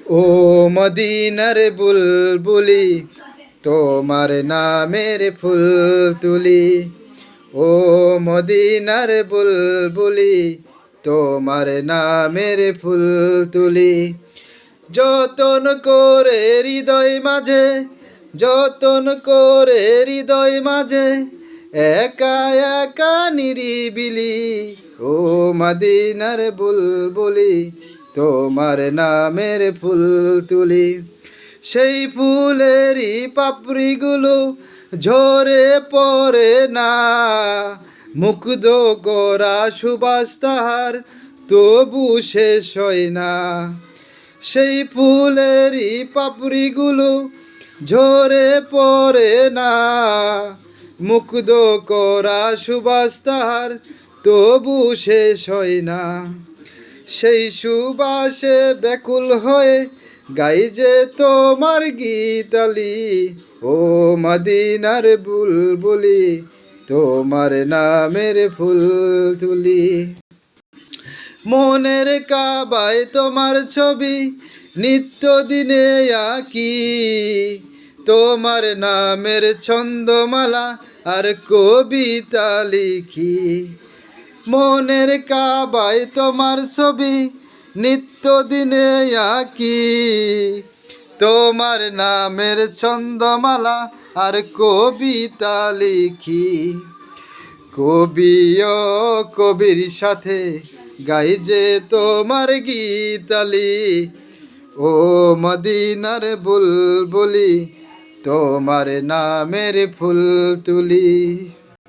ও মদিনার বুলবুলি তোমার নামের ফুল তুলি। ও মদিনার বুলবুলি তোমার নামের ফুল তুলি। যতন করে হৃদয় মাঝে, যতন করে হৃদয় মাঝে, একা একা নিরিবিলি। ও মদিনার বুলবুলি তোমার নামের ফুল তুলি। সেই ফুলেরই পাপড়িগুলো ঝরে পড়ে না, মুগ্ধ করা সুবাস তাহার তবু শেষ হয় না। সেই ফুলেরই পাপড়িগুলো ঝরে পড়ে না, মুগ্ধ করা সুবাস তাহার তবু শেষ হয় না। সেই সুবাসে ব্যাকুল হয়ে গাই যে তোমার গীতালি। ও মদিনার বুলবুলি তোমার নামের ফুল তুলি। মনের কাবায় তোমার ছবি নিত্য দিনে আঁকি, তোমার নামের ছন্দমালা আর কবিতা লিখি। মনের কাবায় তোমার ছবি নিত্য দিনে আঁকি, তোমার নামের ছন্দমালা আর কবিতা লিখি। কবি ও কবির সাথে গাই যে তোমার গীতালি। ও মদিনার বুলবুলি তোমার নামের ফুল তুলি।